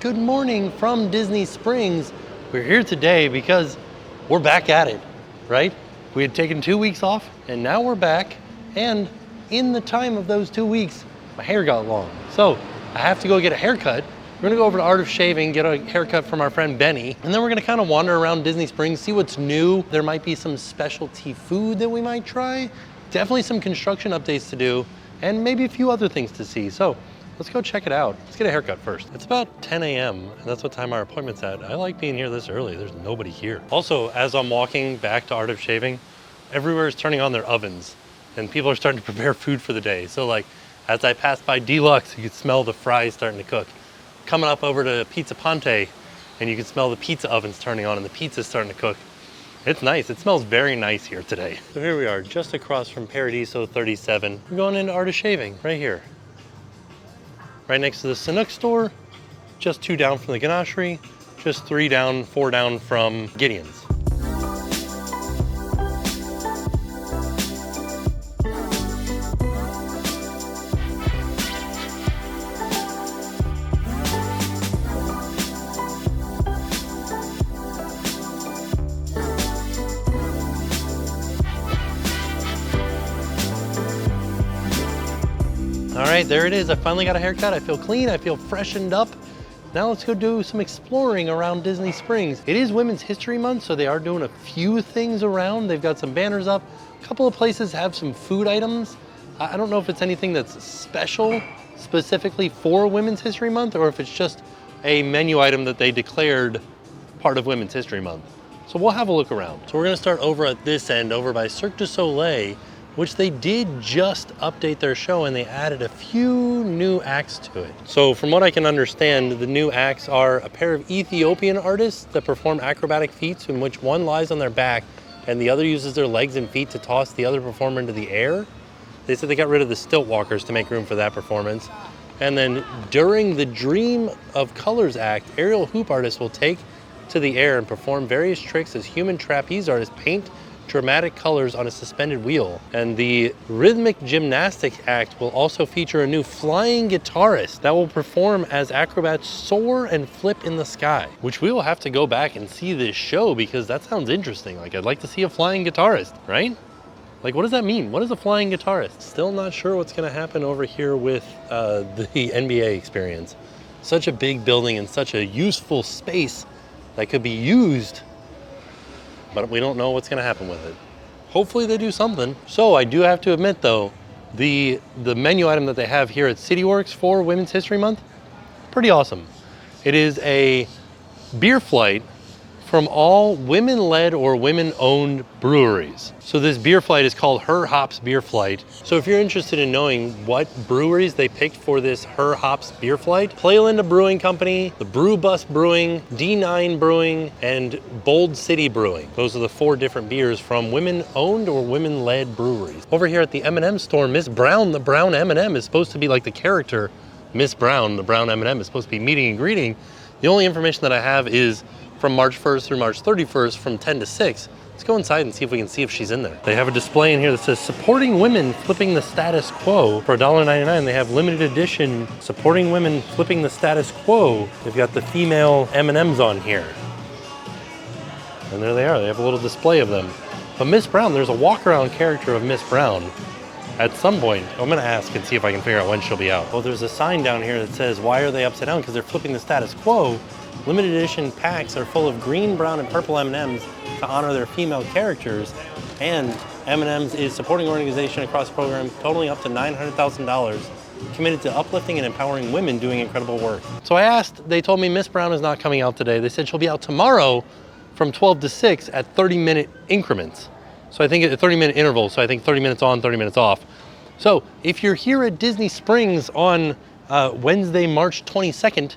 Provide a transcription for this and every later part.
Good morning from Disney Springs. We're here today because we're back at it, right? We had taken 2 weeks off and now we're back. And in the time of those 2 weeks, my hair got long. So I have to go get a haircut. We're gonna go over to Art of Shaving, get a haircut from our friend Benny, and then we're gonna kind of wander around Disney Springs, see what's new. There might be some specialty food that we might try. Definitely some construction updates to do, and maybe a few other things to see. So let's go check it out. Let's get a haircut first. It's about 10 a.m. and that's what time our appointment's at. I like being here this early. There's nobody here. Also, as I'm walking back to Art of Shaving, everywhere is turning on their ovens and people are starting to prepare food for the day. So like, as I passed by Deluxe, you could smell the fries starting to cook. Coming up over to Pizza Ponte, and you can smell the pizza ovens turning on and the pizza's starting to cook. It's nice. It smells very nice here today. So here we are, just across from Paradiso 37. We're going into Art of Shaving, right here. Right next to the Cigar Store, just 2 down from the Ganachery, just 3 down, 4 down from Gideon's. All right, there it is. I finally got a haircut. I feel clean, I feel freshened up. Now let's go do some exploring around Disney Springs. It is Women's History Month, so they are doing a few things around. They've got some banners up. A couple of places have some food items. I don't know if it's anything that's special specifically for Women's History Month or if it's just a menu item that they declared part of Women's History Month. So we'll have a look around. So we're gonna start over at this end, over by Cirque du Soleil, which they did just update their show and they added a few new acts to it. So from what I can understand, the new acts are a pair of Ethiopian artists that perform acrobatic feats in which one lies on their back and the other uses their legs and feet to toss the other performer into the air. They said they got rid of the stilt walkers to make room for that performance. And then during the Dream of Colors act, aerial hoop artists will take to the air and perform various tricks as human trapeze artists paint dramatic colors on a suspended wheel. And the rhythmic gymnastic act will also feature a new flying guitarist that will perform as acrobats soar and flip in the sky, which we will have to go back and see this show because that sounds interesting. Like, I'd like to see a flying guitarist, right? Like, what does that mean? What is a flying guitarist? Still not sure what's gonna happen over here with the NBA experience. Such a big building and such a useful space that could be used, but we don't know what's gonna happen with it. Hopefully they do something. So I do have to admit though, the menu item that they have here at CityWorks for Women's History Month, pretty awesome. It is a beer flight from all women-led or women-owned breweries. So this beer flight is called Her Hops Beer Flight. So if you're interested in knowing what breweries they picked for this Her Hops Beer Flight, Playlinda Brewing Company, the Brew Bus Brewing, D9 Brewing, and Bold City Brewing. Those are the 4 different beers from women-owned or women-led breweries. Over here at the M&M store, Miss Brown, the brown M&M, is supposed to be like the character Miss Brown, the brown M&M, is supposed to be meeting and greeting. The only information that I have is from March 1st through March 31st from 10 to 6. Let's go inside and see if we can see if she's in there. They have a display in here that says supporting women flipping the status quo. For $1.99, they have limited edition supporting women flipping the status quo. They've got the female M&Ms on here. And there they are, they have a little display of them. But Miss Brown, there's a walk around character of Miss Brown. At some point, I'm gonna ask and see if I can figure out when she'll be out. Oh, there's a sign down here that says, why are they upside down? Because they're flipping the status quo. Limited edition packs are full of green, brown, and purple M&Ms to honor their female characters. And M&Ms is supporting organization across the program totaling up to $900,000, committed to uplifting and empowering women doing incredible work. So I asked, they told me Miss Brown is not coming out today. They said she'll be out tomorrow from 12 to 6 at 30-minute increments. So I think at 30-minute intervals, so I think 30 minutes on, 30 minutes off. So if you're here at Disney Springs on Wednesday, March 22nd,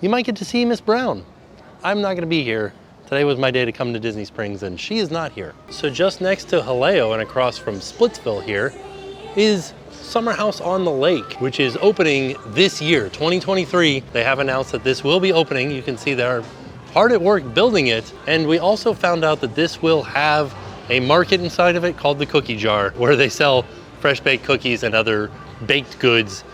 you might get to see Miss Brown. I'm not gonna be here. Today was my day to come to Disney Springs and she is not here. So just next to Haleo and across from Splitsville here is Summer House on the Lake, which is opening this year, 2023. They have announced that this will be opening. You can see they're hard at work building it. And we also found out that this will have a market inside of it called the Cookie Jar, where they sell fresh baked cookies and other baked goods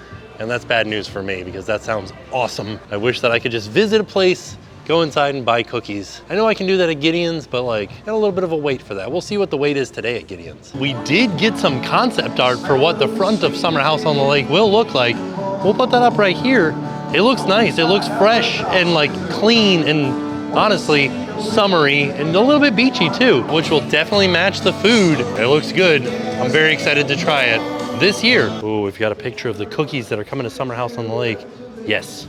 And that's bad news for me because that sounds awesome. I wish that I could just visit a place, go inside and buy cookies. I know I can do that at Gideon's, but like, got a little bit of a wait for that. We'll see what the wait is today at Gideon's. We did get some concept art for what the front of Summer House on the Lake will look like. We'll put that up right here. It looks nice. It looks fresh and like clean and honestly summery and a little bit beachy too, which will definitely match the food. It looks good. I'm very excited to try it this year. Oh, we've got a picture of the cookies that are coming to Summer House on the Lake. Yes,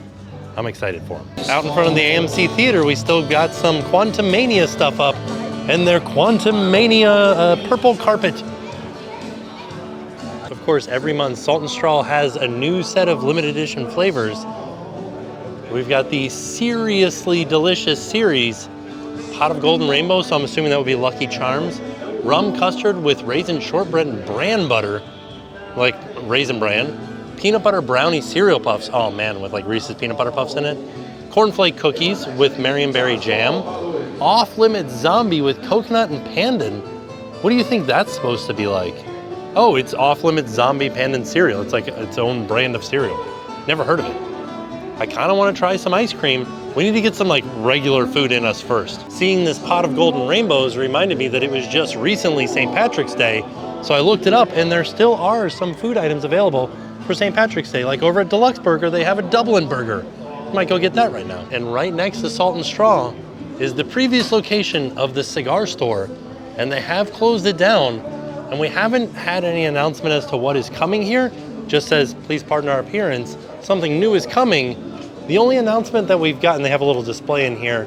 I'm excited for them. Out in front of the AMC Theater, we still got some Quantum Mania stuff up and their Quantum Mania purple carpet. Of course, every month, Salt and Straw has a new set of limited edition flavors. We've got the Seriously Delicious series, Pot of Golden Rainbow, so I'm assuming that would be Lucky Charms. Rum custard with raisin shortbread and bran butter, like Raisin Bran. Peanut butter brownie cereal puffs, oh man, with like Reese's peanut butter puffs in it. Cornflake cookies with Marionberry jam. Off-limit zombie with coconut and pandan. What do you think that's supposed to be like? Oh, it's Off-Limit Zombie Pandan cereal. It's like its own brand of cereal. Never heard of it. I kind of want to try some ice cream. We need to get some like regular food in us first. Seeing this Pot of Golden Rainbows reminded me that it was just recently St. Patrick's Day. So I looked it up and there still are some food items available for St. Patrick's Day. Like over at Deluxe Burger, they have a Dublin burger. Might go get that right now. And right next to Salt and Straw is the previous location of the Cigar Store. And they have closed it down. And we haven't had any announcement as to what is coming here. Just says, please pardon our appearance. Something new is coming. The only announcement that we've gotten, they have a little display in here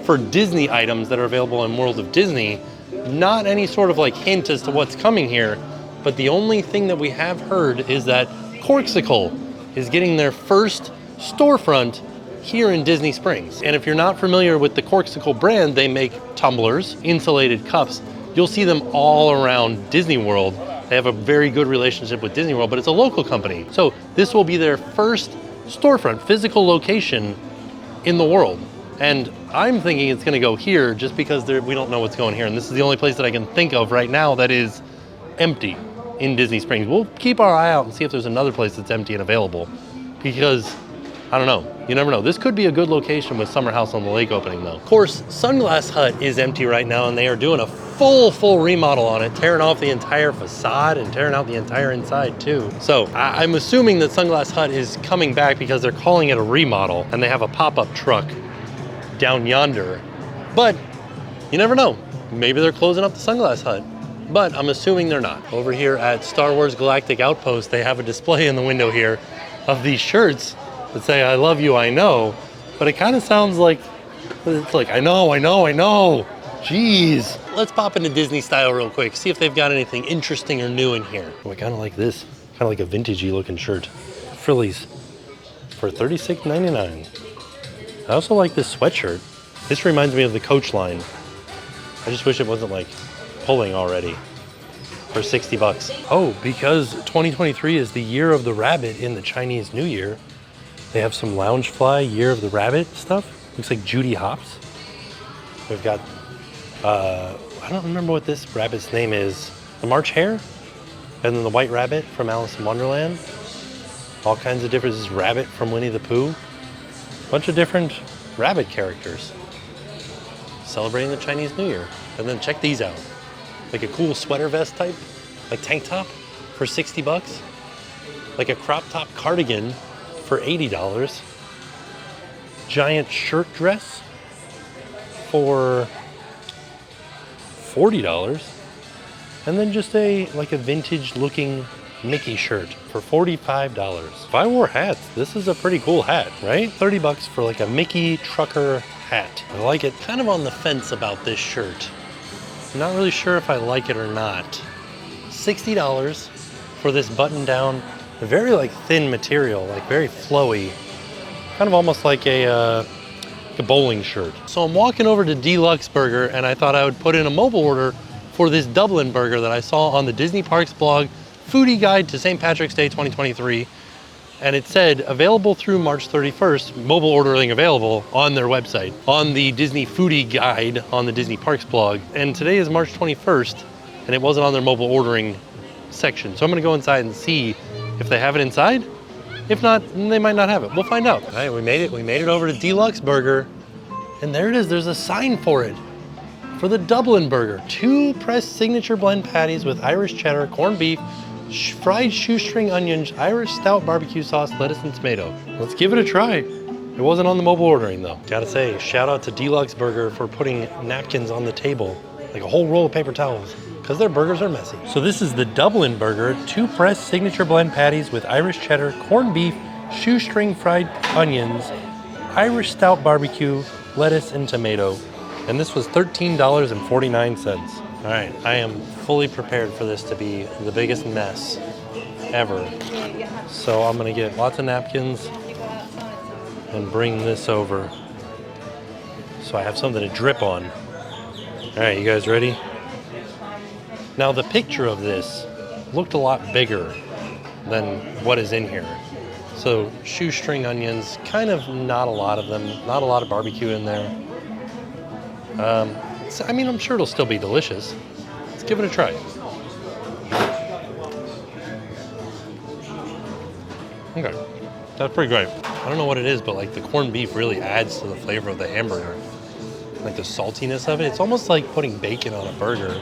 for Disney items that are available in World of Disney. Not any sort of like hint as to what's coming here. But the only thing that we have heard is that Corksicle is getting their first storefront here in Disney Springs. And if you're not familiar with the Corksicle brand, they make tumblers, insulated cups. You'll see them all around Disney World. They have a very good relationship with Disney World, but it's a local company. So this will be their first storefront, physical location in the world. And I'm thinking it's gonna go here just because we don't know what's going here. And this is the only place that I can think of right now that is empty in Disney Springs. We'll keep our eye out and see if there's another place that's empty and available because I don't know, you never know. This could be a good location with Summer House on the Lake opening though. Of course, Sunglass Hut is empty right now and they are doing a full remodel on it, tearing off the entire facade and tearing out the entire inside too. So I'm assuming that Sunglass Hut is coming back because they're calling it a remodel and they have a pop-up truck down yonder. But you never know. Maybe they're closing up the Sunglass Hut. But I'm assuming they're not. Over here at Star Wars Galactic Outpost, they have a display in the window here of these shirts that say, I love you, I know. But it kind of sounds like, it's like, I know. Jeez. Let's pop into Disney style real quick, see if they've got anything interesting or new in here. Oh, I kind of like this. Kind of like a vintagey looking shirt. Frillies for $36.99. I also like this sweatshirt. This reminds me of the Coach line. I just wish it wasn't like pulling already for 60 bucks. Oh, because 2023 is the year of the rabbit in the Chinese New Year. They have some Loungefly Year of the Rabbit stuff. Looks like Judy Hopps. We've got, I don't remember what this rabbit's name is. The March Hare, and then the White Rabbit from Alice in Wonderland. All kinds of different, this is Rabbit from Winnie the Pooh. Bunch of different rabbit characters celebrating the Chinese New Year. And then check these out. Like a cool sweater vest type, like tank top for 60 bucks. Like a crop top cardigan for $80. Giant shirt dress for $40. And then just like a vintage looking Mickey shirt for $45. If I wore hats, this is a pretty cool hat, right? 30 bucks for like a Mickey trucker hat. I like it. Kind of on the fence about this shirt. I'm not really sure if I like it or not. $60 for this button down, very like thin material, like very flowy. Kind of almost like a bowling shirt. So I'm walking over to Deluxe Burger and I thought I would put in a mobile order for this Dublin burger that I saw on the Disney Parks blog, Foodie Guide to St. Patrick's Day 2023. And it said available through March 31st, mobile ordering available on their website, on the Disney Foodie Guide on the Disney Parks blog. And today is March 21st and it wasn't on their mobile ordering section. So I'm gonna go inside and see if they have it inside. If not, they might not have it. We'll find out. All right, we made it. We made it over to Deluxe Burger. And there it is. There's a sign for it. For the Dublin Burger. 2 pressed signature blend patties with Irish cheddar, corned beef, fried shoestring onions, Irish stout barbecue sauce, lettuce, and tomato. Let's give it a try. It wasn't on the mobile ordering though. Gotta say, shout out to Deluxe Burger for putting napkins on the table. Like a whole roll of paper towels. Because their burgers are messy. So this is the Dublin Burger. 2 pressed signature blend patties with Irish cheddar, corned beef, shoestring fried onions, Irish stout barbecue, lettuce, and tomato. And this was $13.49. All right, I am fully prepared for this to be the biggest mess ever. So I'm gonna get lots of napkins and bring this over so I have something to drip on. All right, you guys ready? Now the picture of this looked a lot bigger than what is in here. So shoestring onions, kind of not a lot of them, not a lot of barbecue in there. So, I mean, I'm sure it'll still be delicious. Let's give it a try. Okay, that's pretty great. I don't know what it is, but like the corned beef really adds to the flavor of the hamburger. Like the saltiness of it. It's almost like putting bacon on a burger,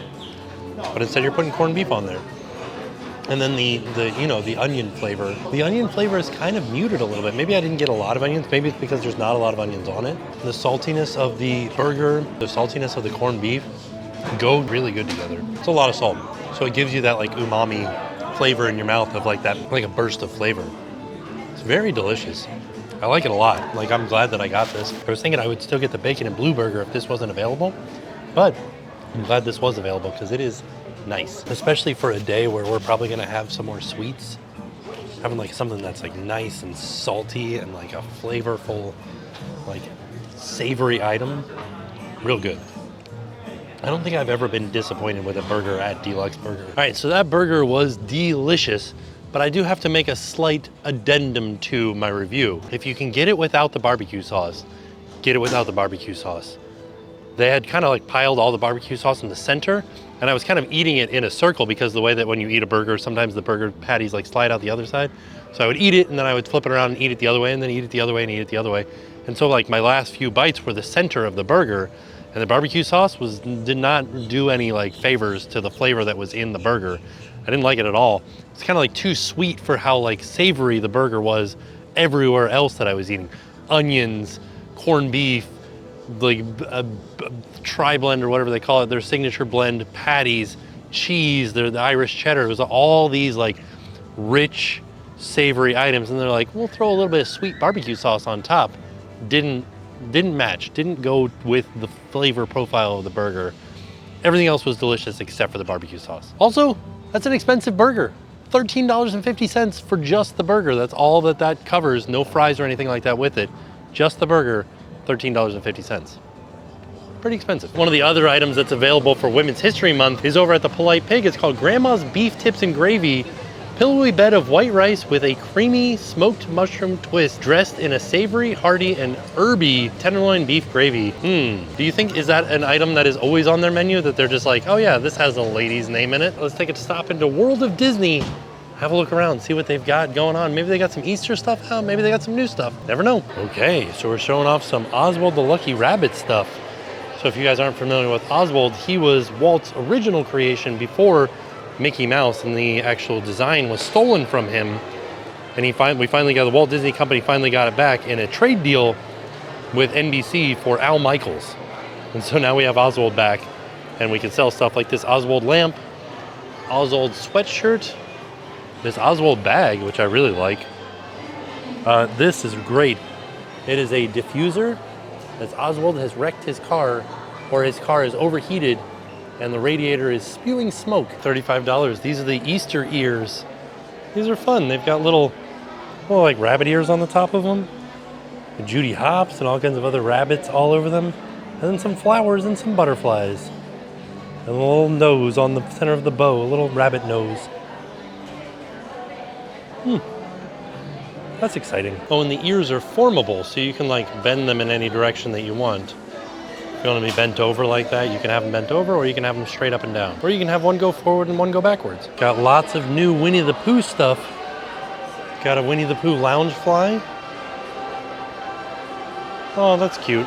but instead you're putting corned beef on there. And then the onion flavor. The onion flavor is kind of muted a little bit. Maybe I didn't get a lot of onions. Maybe it's because there's not a lot of onions on it. The saltiness of the burger, the saltiness of the corned beef go really good together. It's a lot of salt. So it gives you that like umami flavor in your mouth of like that, like a burst of flavor. It's very delicious. I like it a lot. Like, I'm glad that I got this. I was thinking I would still get the bacon and blue burger if this wasn't available, but I'm glad this was available because it is nice, especially for a day where we're probably gonna have some more sweets. Having like something that's like nice and salty and like a flavorful, like savory item, real good. I don't think I've ever been disappointed with a burger at Deluxe Burger. All right, so that burger was delicious, but I do have to make a slight addendum to my review. If you can get it without the barbecue sauce, get it without the barbecue sauce. They had kind of like piled all the barbecue sauce in the center, and I was kind of eating it in a circle because the way that when you eat a burger, sometimes the burger patties like slide out the other side. So I would eat it and then I would flip it around and eat it the other way and then eat it the other way and eat it the other way. And so like my last few bites were the center of the burger, and the barbecue sauce did not do any like favors to the flavor that was in the burger. I didn't like it at all. It's kind of like too sweet for how like savory the burger was everywhere else that I was eating. Onions, corned beef, like tri-blend or whatever they call it, their signature blend patties, cheese, the Irish cheddar. It was all these like rich, savory items, and they're like, we'll throw a little bit of sweet barbecue sauce on top. Didn't match, didn't go with the flavor profile of the burger. Everything else was delicious except for the barbecue sauce. Also, that's an expensive burger. $13.50 for just the burger. That's all that covers. No fries or anything like that with it. Just the burger, $13.50. Pretty expensive. One of the other items that's available for Women's History Month is over at the Polite Pig. It's called Grandma's Beef Tips and Gravy. Pillowy bed of white rice with a creamy smoked mushroom twist, dressed in a savory, hearty, and herby tenderloin beef gravy. Do you think, is that an item that is always on their menu, that they're just like, oh yeah, this has a lady's name in it? Let's take a stop into World of Disney. Have a look around, see what they've got going on. Maybe they got some Easter stuff out, maybe they got some new stuff. Never know. Okay, so we're showing off some Oswald the Lucky Rabbit stuff. So if you guys aren't familiar with Oswald, he was Walt's original creation before Mickey Mouse, and the actual design was stolen from him. And we finally got, the Walt Disney Company finally got it back in a trade deal with NBC for Al Michaels. And so now we have Oswald back, and we can sell stuff like this Oswald lamp, Oswald sweatshirt, this Oswald bag, which I really like. This is great. It is a diffuser, as Oswald has wrecked his car, or his car is overheated and the radiator is spewing smoke. $35. These are the Easter ears. These are fun. They've got little like rabbit ears on the top of them. And Judy Hopps and all kinds of other rabbits all over them. And then some flowers and some butterflies. And a little nose on the center of the bow, a little rabbit nose. That's exciting. Oh, and the ears are formable, so you can like bend them in any direction that you want. If you want to be bent over like that, you can have them bent over, or you can have them straight up and down. Or you can have one go forward and one go backwards. Got lots of new Winnie the Pooh stuff. Got a Winnie the Pooh lounge fly. Oh, that's cute.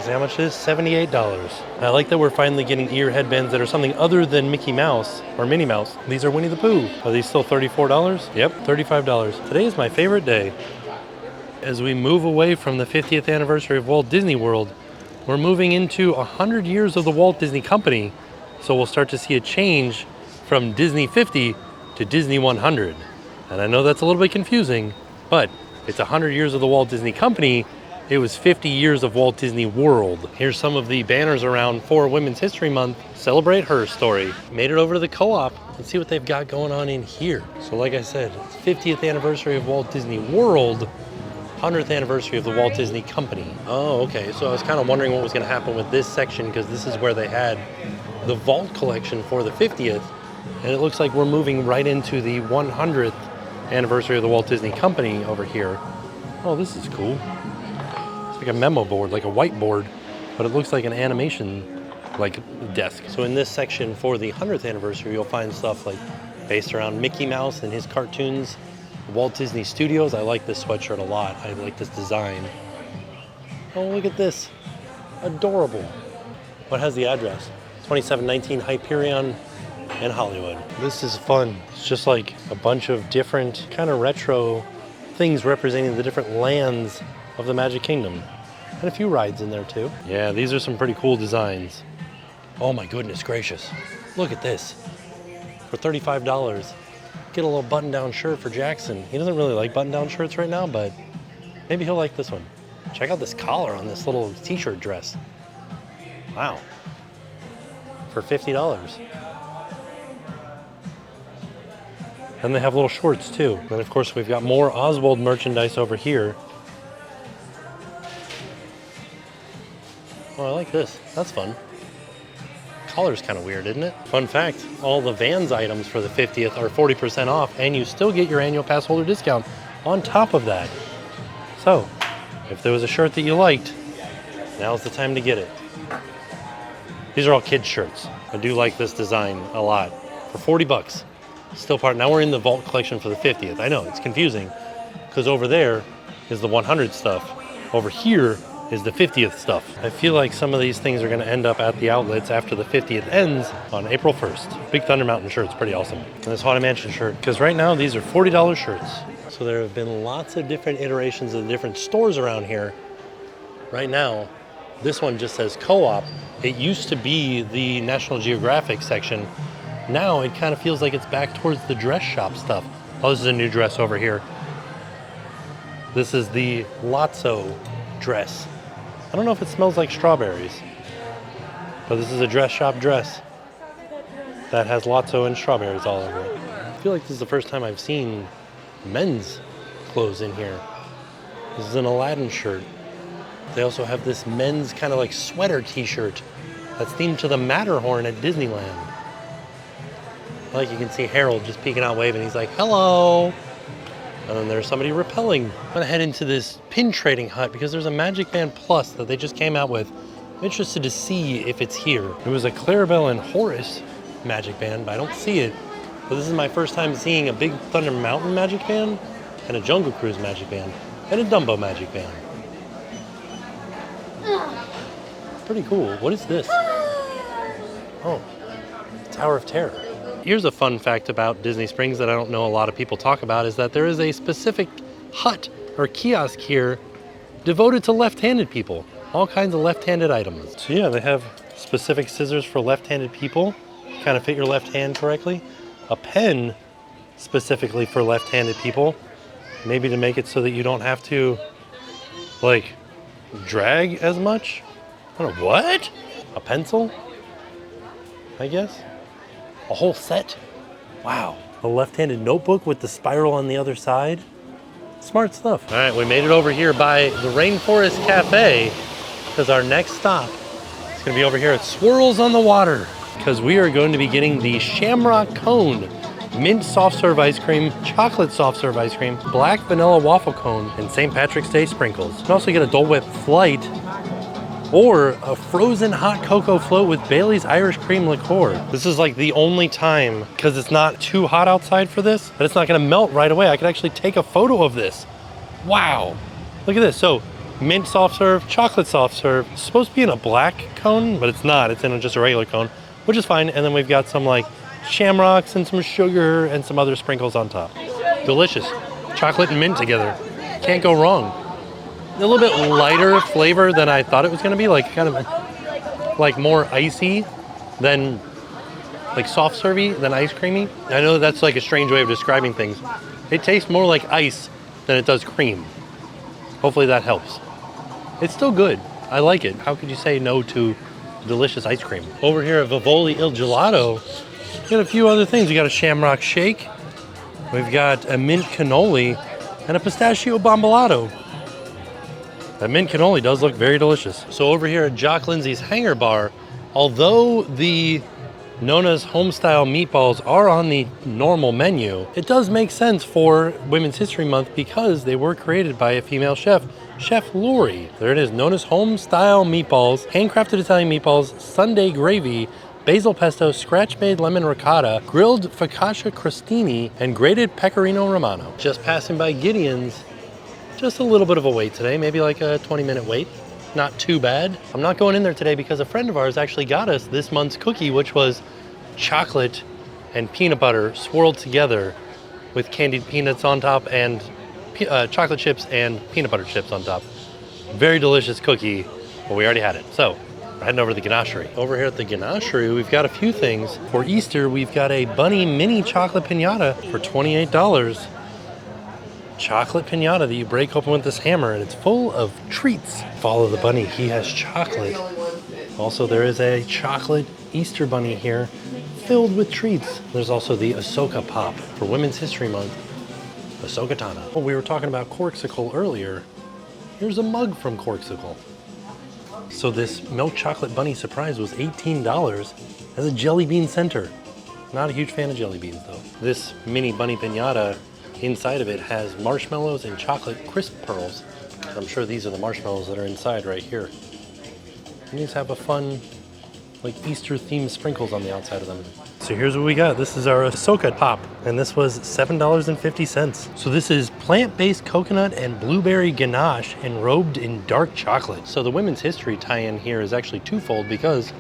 See how much it is? $78. I like that we're finally getting ear headbands that are something other than Mickey Mouse or Minnie Mouse. These are Winnie the Pooh. Are these still $34? Yep, $35. Today is my favorite day. As we move away from the 50th anniversary of Walt Disney World, we're moving into 100 years of the Walt Disney Company. So we'll start to see a change from Disney 50 to Disney 100. And I know that's a little bit confusing, but it's 100 years of the Walt Disney Company. It was 50 years of Walt Disney World. Here's some of the banners around for Women's History Month. Celebrate Her Story. Made it over to the co-op. Let's see what they've got going on in here. So like I said, it's 50th anniversary of Walt Disney World, 100th anniversary of the Walt Disney Company. Oh, okay. So I was kind of wondering what was going to happen with this section because this is where they had the vault collection for the 50th. And it looks like we're moving right into the 100th anniversary of the Walt Disney Company over here. Oh, this is cool. Like a memo board, like a whiteboard, but it looks like an animation like desk. So in this section for the 100th anniversary, you'll find stuff like based around Mickey Mouse and his cartoons, Walt Disney Studios. I like this sweatshirt a lot. I like this design. Oh, look at this. Adorable. What has the address? 2719 Hyperion in Hollywood. This is fun. It's just like a bunch of different kind of retro things representing the different lands of the Magic Kingdom. And a few rides in there too. Yeah, these are some pretty cool designs. Oh my goodness gracious. Look at this. For $35, get a little button-down shirt for Jackson. He doesn't really like button-down shirts right now, but maybe he'll like this one. Check out this collar on this little t-shirt dress. Wow. For $50. And they have little shorts too. And of course we've got more Oswald merchandise over here. Oh, I like this. That's fun. Collar's kind of weird, isn't it? Fun fact, all the Vans items for the 50th are 40% off, and you still get your annual pass holder discount on top of that. So, if there was a shirt that you liked, now's the time to get it. These are all kids' shirts. I do like this design a lot. For 40 bucks. Still part. Now we're in the vault collection for the 50th. I know, it's confusing, because over there is the 100 stuff. Over here is the 50th stuff. I feel like some of these things are going to end up at the outlets after the 50th ends on April 1st. Big Thunder Mountain shirt's pretty awesome. And this Haunted Mansion shirt, because right now these are $40 shirts. So there have been lots of different iterations of the different stores around here. Right now, this one just says co-op. It used to be the National Geographic section. Now it kind of feels like it's back towards the dress shop stuff. Oh, this is a new dress over here. This is the Lotso dress. I don't know if it smells like strawberries, but this is a dress shop dress that has Lotso and strawberries all over it. I feel like this is the first time I've seen men's clothes in here. This is an Aladdin shirt. They also have this men's kind of like sweater t-shirt that's themed to the Matterhorn at Disneyland. Like you can see Harold just peeking out waving. He's like, hello. And then there's somebody rappelling. I'm gonna head into this pin trading hut because there's a Magic Band Plus that they just came out with. I'm interested to see if it's here. It was a Clarabelle and Horace Magic Band, but I don't see it. But this is my first time seeing a Big Thunder Mountain Magic Band and a Jungle Cruise Magic Band and a Dumbo Magic Band. Pretty cool. What is this? Oh, Tower of Terror. Here's a fun fact about Disney Springs that I don't know a lot of people talk about is that there is a specific hut or kiosk here devoted to left-handed people. All kinds of left-handed items. So yeah, they have specific scissors for left-handed people, kind of fit your left hand correctly. A pen specifically for left-handed people, maybe to make it so that you don't have to like drag as much. I don't know, what? A pencil, I guess? A whole set? Wow. A left-handed notebook with the spiral on the other side. Smart stuff. All right, we made it over here by the Rainforest Cafe because our next stop is going to be over here at Swirls on the Water because we are going to be getting the Shamrock Cone, mint soft serve ice cream, chocolate soft serve ice cream, black vanilla waffle cone, and St. Patrick's Day sprinkles. You can also get a Dole Whip Flight or a frozen hot cocoa float with Bailey's Irish cream liqueur. This is like the only time, because it's not too hot outside for this, but it's not gonna melt right away. I could actually take a photo of this. Wow, look at this. So mint soft serve, chocolate soft serve. It's supposed to be in a black cone, but it's not. It's in just a regular cone, which is fine. And then we've got some like shamrocks and some sugar and some other sprinkles on top. Delicious. Chocolate and mint together. Can't go wrong. A little bit lighter flavor than I thought it was gonna be, like kind of like more icy than like soft servy than ice creamy. I know that's like a strange way of describing things. It tastes more like ice than it does cream. Hopefully that helps. It's still good. I like it. How could you say no to delicious ice cream? Over here at Vivoli Il Gelato, we got a few other things. We got a shamrock shake. We've got a mint cannoli and a pistachio bombolato. That mint cannoli does look very delicious. So over here at Jock Lindsay's Hanger Bar, although the Nona's Homestyle meatballs are on the normal menu, it does make sense for Women's History Month because they were created by a female chef, Chef Lori. There it is, Nona's Homestyle meatballs, handcrafted Italian meatballs, Sunday gravy, basil pesto, scratch-made lemon ricotta, grilled focaccia crostini, and grated pecorino romano. Just passing by Gideon's. Just a little bit of a wait today, maybe like a 20-minute wait. Not too bad. I'm not going in there today because a friend of ours actually got us this month's cookie, which was chocolate and peanut butter swirled together with candied peanuts on top and chocolate chips and peanut butter chips on top. Very delicious cookie, but we already had it. So we're heading over to the ganachery. Over here at the ganachery, we've got a few things. For Easter, we've got a bunny mini chocolate piñata for $28. Chocolate piñata that you break open with this hammer, and it's full of treats. Follow the bunny, he has chocolate. Also, there is a chocolate Easter bunny here filled with treats. There's also the Ahsoka Pop for Women's History Month. Ahsoka Tana. Well, we were talking about Corksicle earlier. Here's a mug from Corksicle. So this milk chocolate bunny surprise was $18 as a jelly bean center. Not a huge fan of jelly beans though. This mini bunny piñata, inside of it has marshmallows and chocolate crisp pearls. I'm sure these are the marshmallows that are inside right here. And these have a fun, like Easter themed sprinkles on the outside of them. So here's what we got. This is our Ahsoka Pop, and this was $7.50. So this is plant-based coconut and blueberry ganache enrobed in dark chocolate. So the women's history tie-in here is actually twofold because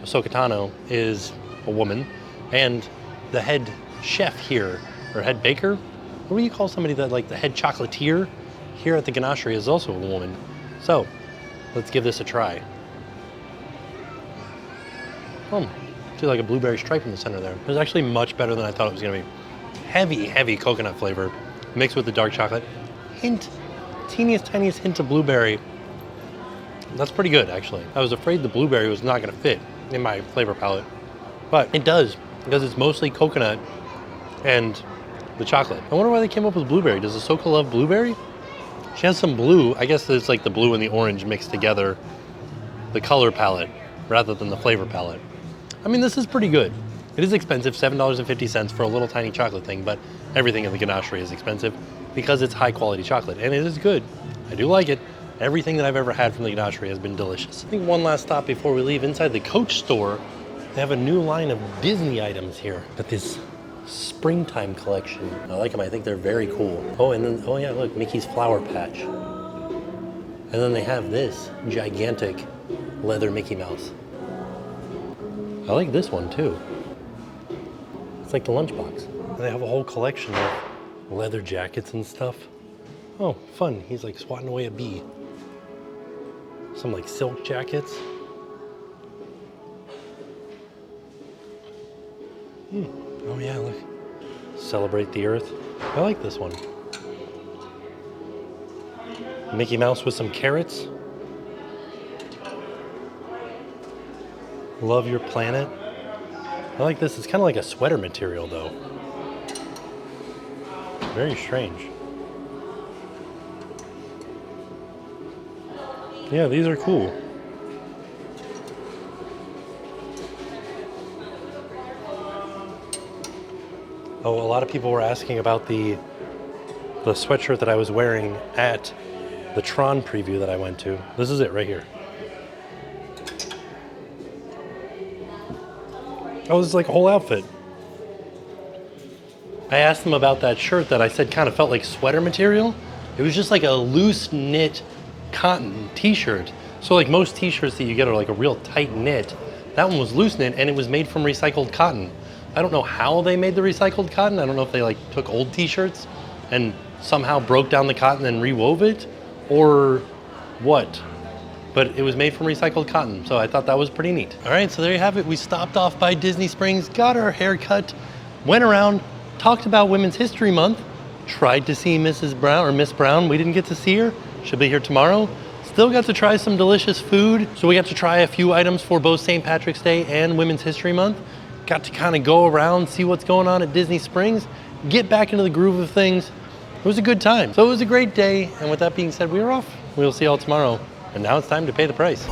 Ahsoka Tano is a woman, and the head chef here, or head baker, what do you call somebody that like the head chocolatier here at the ganachery is also a woman. So let's give this a try. See like a blueberry stripe in the center there. It was actually much better than I thought it was gonna be. Heavy, heavy coconut flavor mixed with the dark chocolate. Hint, teeniest, tiniest hint of blueberry. That's pretty good actually. I was afraid the blueberry was not gonna fit in my flavor palette, but it does because it's mostly coconut and the chocolate. I wonder why they came up with blueberry. Does Ahsoka love blueberry? She has some blue. I guess it's like the blue and the orange mixed together, the color palette rather than the flavor palette. I mean, this is pretty good. It is expensive, $7.50 for a little tiny chocolate thing, but everything in the ganachery is expensive because it's high quality chocolate, and it is good. I do like it. Everything that I've ever had from the ganachery has been delicious. I think one last stop before we leave. Inside the Coach store, they have a new line of Disney items here. Got this springtime collection. I like them. I think they're very cool. Oh, and then, oh yeah, look, Mickey's Flower Patch. And then they have this gigantic leather Mickey Mouse. I like this one too. It's like the lunchbox. And they have a whole collection of leather jackets and stuff. Oh, fun. He's like swatting away a bee. Some like silk jackets. Oh yeah, look. Celebrate the Earth. I like this one. Mickey Mouse with some carrots. Love your planet. I like this. It's kind of like a sweater material though. Very strange. Yeah, these are cool. Oh, a lot of people were asking about the sweatshirt that I was wearing at the Tron preview that I went to. This is it right here. Oh, this is like a whole outfit. I asked them about that shirt that I said kind of felt like sweater material. It was just like a loose knit cotton t-shirt. So like most t-shirts that you get are like a real tight knit. That one was loose knit and it was made from recycled cotton. I don't know how they made the recycled cotton. I don't know if they like took old t-shirts and somehow broke down the cotton and rewove it or what. But it was made from recycled cotton, so I thought that was pretty neat. All right, so there you have it. We stopped off by Disney Springs, got our hair cut, went around, talked about Women's History Month, tried to see Mrs. Brown, or Miss Brown. We didn't get to see her. She'll be here tomorrow. Still got to try some delicious food. So we got to try a few items for both St. Patrick's Day and Women's History Month. Got to kind of go around, see what's going on at Disney Springs, get back into the groove of things. It was a good time. So it was a great day. And with that being said, we are off. We'll see y'all tomorrow. And now it's time to pay the price.